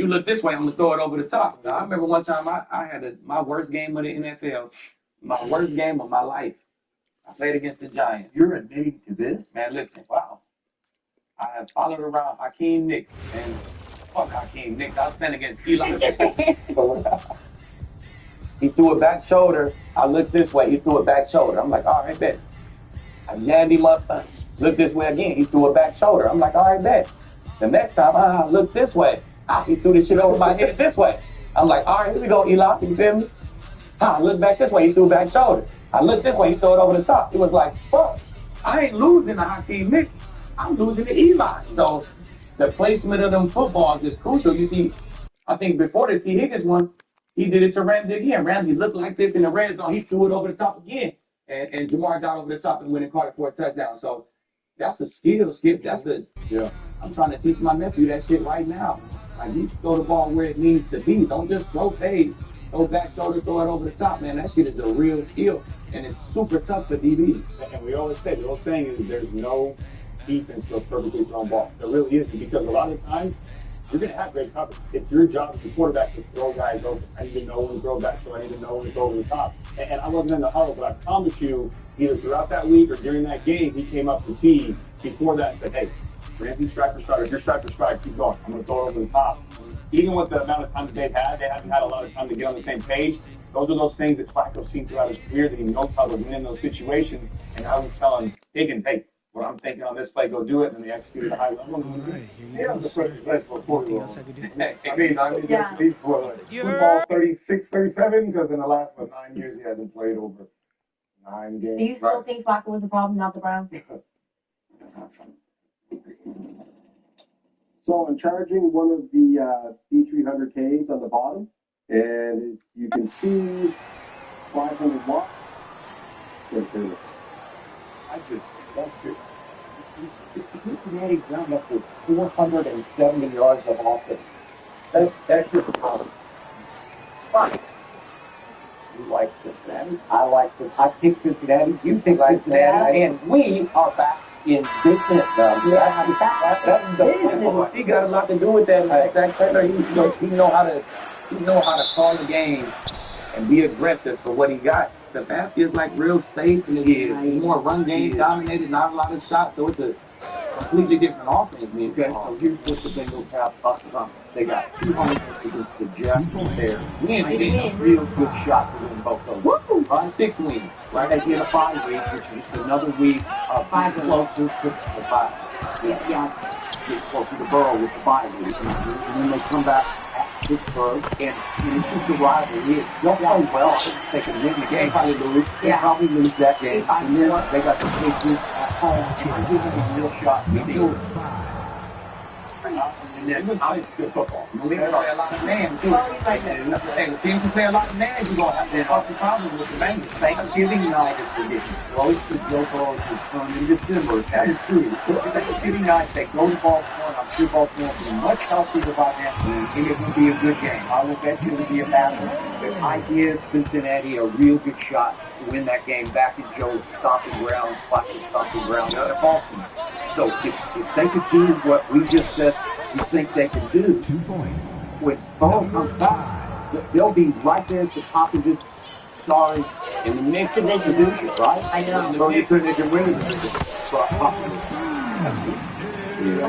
look this way, I'm gonna throw it over the top. Now, I remember one time I had my worst game of the NFL, my worst game of my life. I played against the Giants. You're admitting to this? Man, listen, wow. I have followed around Hakeem Nicks, and fuck Hakeem Nicks. I was playing against Eli. He threw a back shoulder. I looked this way. He threw a back shoulder. I'm like, all right, bet. I jammed him up. Looked this way again. He threw a back shoulder. I'm like, all right, bet. The next time, I looked this way. He threw this shit over my head this way. I'm like, all right, here we go, Eli. You feel me? I looked back this way. He threw a back shoulder. I looked this way. He threw it over the top. It was like, fuck. I ain't losing to Hakeem Nicks. I'm losing to Eli. So the placement of them footballs is crucial. You see, I think before the T. Higgins one, he did it to Ramsey again. Ramsey looked like this in the red zone. He threw it over the top again. And Jamar got over the top and went and caught it for a touchdown. So that's a skill, Skip. That's the, I'm trying to teach my nephew that shit right now. Like, you throw the ball where it needs to be. Don't just throw fades. Throw back shoulder, throw it over the top, man. That shit is a real skill. And it's super tough for DBs. And we always say, the old saying is there's no defense to a perfectly thrown ball. There really isn't, because a lot of times you're going to have great coverage. It's your job as a quarterback to throw guys over. I need to know when to throw back, so I need to know when to go over the top. And I wasn't in the huddle, but I promise you, either throughout that week or during that game, he came up to T before that and said, hey, Ramsey strike for strike, or your strike for strike, keep going. I'm going to throw it over the top. Even with the amount of time that they haven't had a lot of time to get on the same page. Those are those things that Flacco's seen throughout his career, that he knows how to win in those situations. And I was telling Higgins, hey, what I'm thinking on this play, go do it, and they execute at a high level. Yeah, the first play for 40 years. I mean, at least football 36, 37, because in the last 9 years he hasn't played over 9 games. Do you still think Flacco was the problem, not the Browns? So I'm charging one of the B300Ks on the bottom, and as you can see, 500 watts. It's going to turn it. That's good. Cincinnati ground up with 470 yards of offense. That's just power. Fine. You like Cincinnati? I like Cincinnati. I think Cincinnati. You think Cincinnati? And we are back in business. That's the He got a lot to do with that. Zach Taylor, he know how to call the game and be aggressive for what he got. Stefanski is like real safe, and he's more run game dominated, not a lot of shots, so it's a completely different offense. Okay, so here's what the Bengals have us from. They got 200 against the Jets. They're winning a real good shot to win both of them. On 6 wins. Right, they get a 5 week, which is another week of 5 closer to the 5. Get closer to Burrow with the 5 weeks. And then they come back at Pittsburgh, and it's just a rivalry. They'll play well. They can win the game. Probably lose. They'll probably lose that game. And then they got the Patriots at home. I'm giving them a real shot. They do it. And then I good football. We play a lot of man, too. Hey, the teams who play a lot of man, you're going to have to have the problem with the Bengals. Thanksgiving night is tradition. Always put Joe Burrow's return in December. It's had true. Thanksgiving night, they go to Baltimore, and I'm sure Baltimore will be much healthier by then. I think it will be a good game. I will bet you it will be a battle. But I give Cincinnati a real good shot to win that game back in Joe's stomping ground, stomping ground out of Baltimore. So if they could do what we just said, we think they can do. 2 points. When Burrow comes back, they'll be right there at the top of this sorry in the mix of distribution, right? I know. So you think they can win it? That's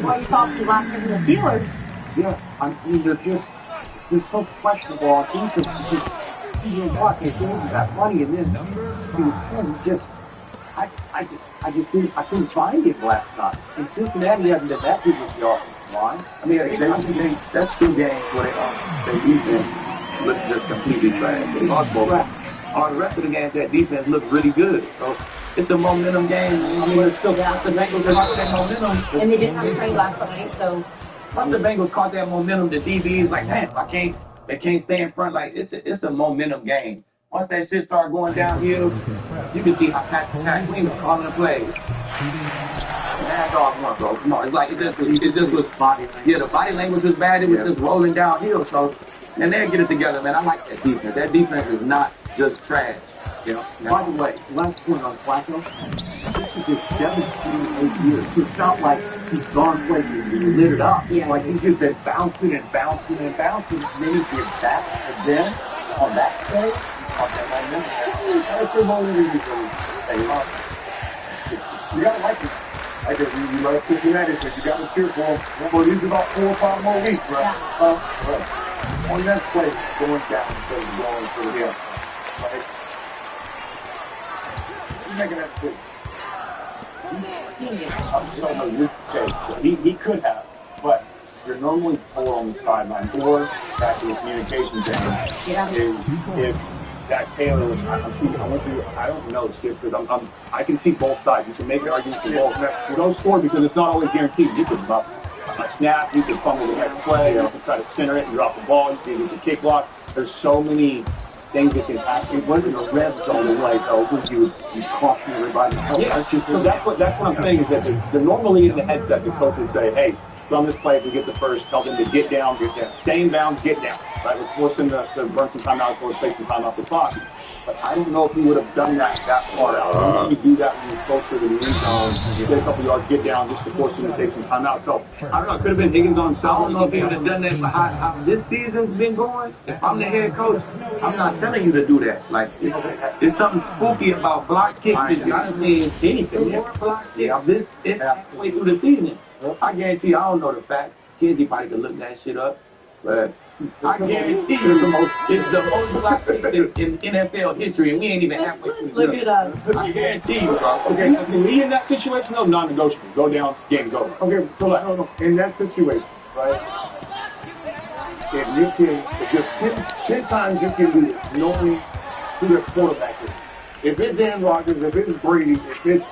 why you saw them last year in the Steelers. Yeah, I mean, they're so questionable on defense. You know what? They got money in this. I couldn't find it last night. And Cincinnati hasn't been that good with the offensive line. I mean, that's 2 games where their defense looked just completely trash. They lost both. All the rest of the games, that defense looked really good. So it's a momentum game. I mean, it's still got the Bengals caught that momentum. And they didn't have a trade last night, so. Once the Bengals caught that momentum, the DBs like, man, they can't stay in front. Like it's a momentum game. Once that shit start going downhill, you can see how Pat Queen was calling the plays. That's all I want, bro. Come on, it's like it just was body. Yeah, the body language was bad. It was just rolling downhill. So, and they'll get it together, man. I like that defense. That defense is not just trash. Yeah. By the way, last point on Flacco. This is his 17th year. So it's not like he's gone places and lit it up. Yeah. Like he's just been bouncing and bouncing and bouncing. And then he gives back. And then on that play, on that momentum, that's the moment where you go, hey, you gotta like it. Like if you like Cincinnati, so you gotta cheer for him. Well, these about 4 or 5 more weeks, right? Right. On that play, going down instead of going for the hill. Right? You're making that play. He could have, but you're normally 4 on the sideline, or back to the communication thing. Yeah. If Zach Taylor was, I don't know, Skip, because I can see both sides. You can make an argument for both. You don't score because it's not always guaranteed. You can a snap, you can fumble the next play, you can try to center it and drop the ball, you can get the kick block. There's so many things that can happen. It wasn't a red zone like, you caution everybody. Yeah, so that's what I'm saying is that the normally in the headset, the coach would say, hey, run this play, we get the first, tell them to get down, stay in bounds, get down. Right? Let's force them to burn some time out, or take some time off the clock. But I don't know if he would have done that far out. I don't know if you do that when you're closer to the end zone, you get a couple yards, get down, just to force him to take some time out. So, I don't know, it could have been Higgins on himself. I don't know if he would have done that for how this season's been going. If I'm the head coach, I'm not telling you to do that. Like, it's something spooky about block kicks. I haven't seen anything more block kicks. It's halfway through the season. I guarantee you, I don't know the fact. Kids, probably could look that shit up. But I guarantee you, it's the most block kicks in NFL history, and we ain't even halfway through. Look it up. I guarantee you, bro. Okay, so for me in that situation, though, non-negotiable. Go down, game go. Okay, so I don't know. In that situation, right? If there's 10 times you can do this, knowing who the quarterback is. If it's Aaron Rodgers, if it's Brady, if it's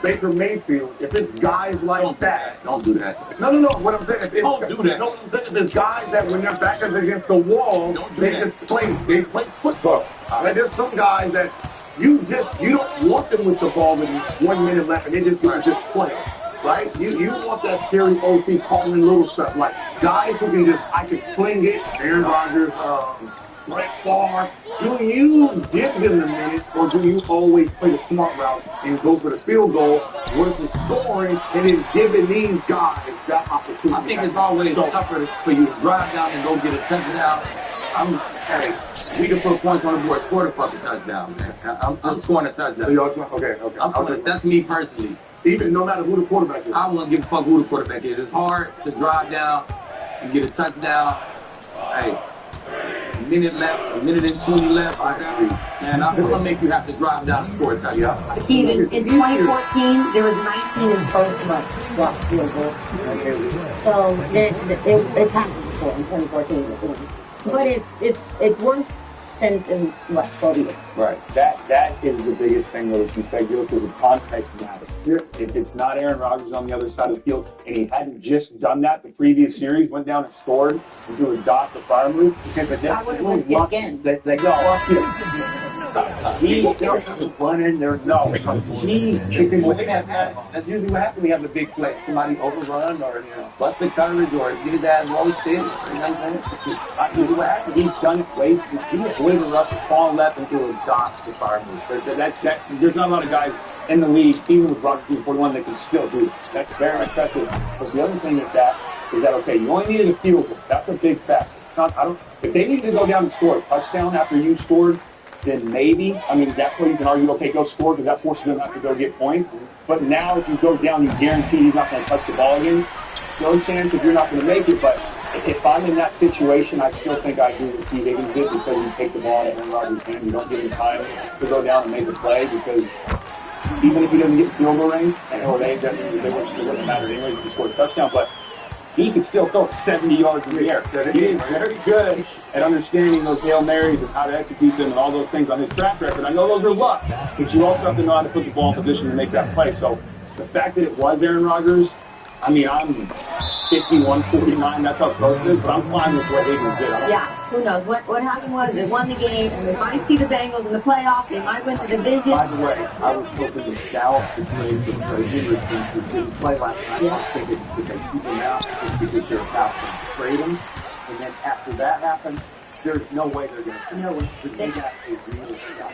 Baker Mayfield, if it's guys like that. Don't do that. No. What I'm saying is, Don't do that. No, I'm saying is there's guys that when their back is against the wall, they play football. Like there's some guys that you don't want them with the ball with 1 minute left and they just play. Right? You want that scary OC calling little stuff. Like guys who can I can fling it, Aaron Rodgers, Brett Favre. Do you give them the minutes, or do you always play the smart route and go for the field goal versus scoring and then giving these guys that opportunity? I think it's always tougher for you to drive down and go get a touchdown. We can put points on the board, score the fucking touchdown, man. I'm scoring a touchdown. Okay. That's me personally. Even no matter who the quarterback is. I won't give a fuck who the quarterback is. It's hard to drive down and get a touchdown. Hey, a minute left, a minute and 20 left. Man, I'm gonna make you have to drive down and score a touchdown. Steve, in 2014, there was 19 in first month blocked field goals. So it's happened before in 2014. But it's worse since in 12 years. Right. That is the biggest thing that you say, because the context matters. If it's not Aaron Rodgers on the other side of the field, and he hadn't just done that the previous series, went down and scored and do a dot the fire move, because I would have risked it again. They go off here. That's usually what happens. We have a big play. Somebody overrun or bust the coverage or get his ass roasted. You know what I'm saying? That's usually what happens. He's done it way. He avoided a rush, fall left into a dot to fire move. There's not a lot of guys in the league, even with Rodgers 41, that can still do it. That's very impressive. But the other thing is that okay, you only needed a field goal. That's a big factor. If they needed to go down and score a touchdown after you scored, then maybe, that's where you can argue, okay, go score, because that forces them to have to go get points. But now if you go down, you guarantee he's not going to touch the ball again. No chance if you're not going to make it, but if I'm in that situation, I still think I do what Steve Higgins did, because you take the ball out of Aaron Rodgers' hand, you don't give him time to go down and make the play, because even if he doesn't get field goal range, it wouldn't matter anyway, you can score a touchdown, but he can still throw 70 yards in the air. He is very good at understanding those Hail Marys and how to execute them and all those things on his track record. I know those are luck, but you also have to know how to put the ball in position to make that play. So the fact that it was Aaron Rodgers, I'm 51-49, that's how close it is, but I'm fine with what Higgins did. Who knows? What happened was they won the game, and they might see the Bengals in the playoffs. They might win the division. By the way, I was hoping the Dallas to play the Henry team who didn't play last night. I was thinking, if they keep him out, it's because they're about to trade him. And then after that happened, there's no way they're going to. No way. They got a real shot.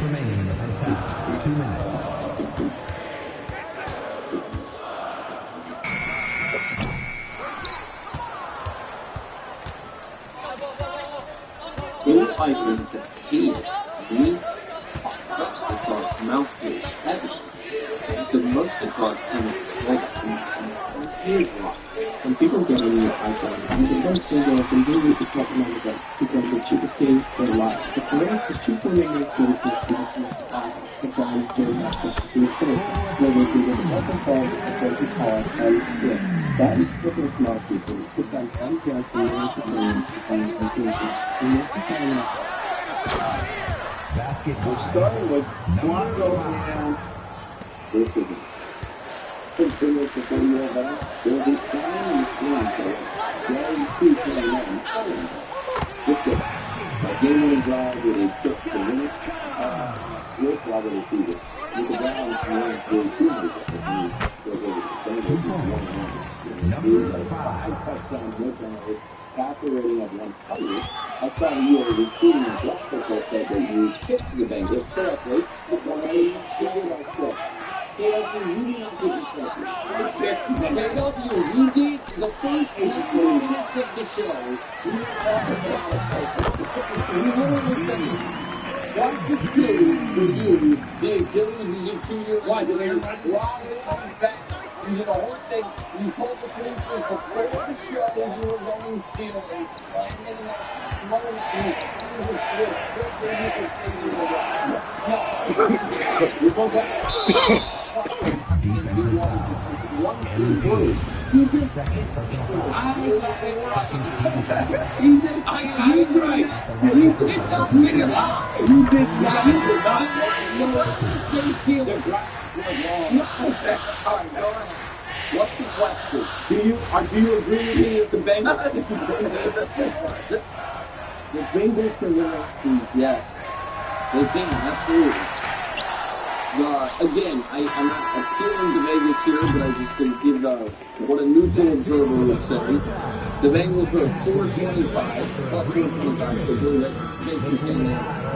Remaining in the first half. 2 minutes. All items appear meats, across mouse is heavy. The most across in legs and here's why. When people get a new iPhone, the first thing they can do is recognize that to get the cheapest case they like. The first is 2.88 cases because of the brand during that specific store, where they can get more control of the cards and yeah. That is what makes mouse different. It's got 10 pairs and 90 pairs and cases. We need to try and Basketball. Starting with Blanco and this is continue to 40-year back. They'll be signing the screen player. Gary 229. Just a game-winning drive with a kick to win it. With Robert receiver. With the Browns running through 200. Number 5. 5 touchdowns, no turnovers. Passer rating of 100. I saw you were recruiting a draft football said that you picked the Bengals correctly, but when I figured out sure. You did the first 9 minutes of the show. We were talking about we literally said this. What to do for you? The Achilles is a 2-year player. While it comes back, you did the whole thing. You told the producer before the show you were going Steelers. And then that moment you were Steelers. You go back. One, two, three. Second personal foul. Second team foul. You did. I did right. You did not make it lie. You did not. You did not. You know, Steelers. All right, go ahead. What's the question? Do you agree with me with the Bengals? The Bengals can win that season. Yes. They can, absolutely. Again, I'm not appealing to Vegas here, but I just can give what a neutral observer would say. The Bengals are 425, plus 425, so basically saying a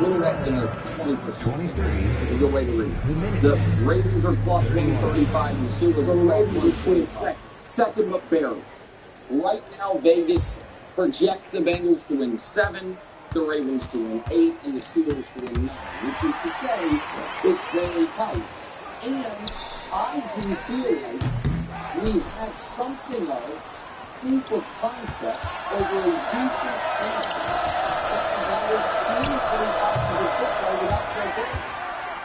little less than a 20%. 23 is a good way to read it. The Ravens are plus 135, and the Steelers are plus 125. Second, but barely. Right now, Vegas projects the Bengals to win 7. The Ravens to win 8 and the Steelers to win 9, which is to say it's very tight. And I do feel like we had something of proof of concept over a decent sample that the Bengals can play 500 football without their break.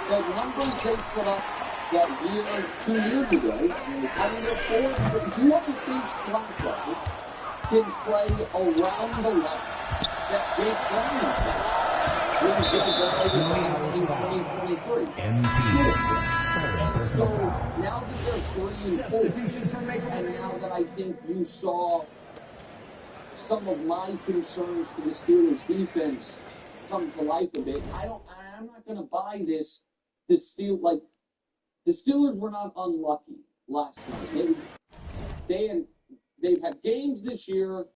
The numbers they put up that year, 2 years ago, I mean, do you ever think Blanco can play around the level that Jake Browning played when Jake Browning was out in 2023. And so now that they're 3-4, and now that I think you saw some of my concerns for the Steelers defense come to life a bit, I'm not going to buy this. The Steelers were not unlucky last night. They've had games this year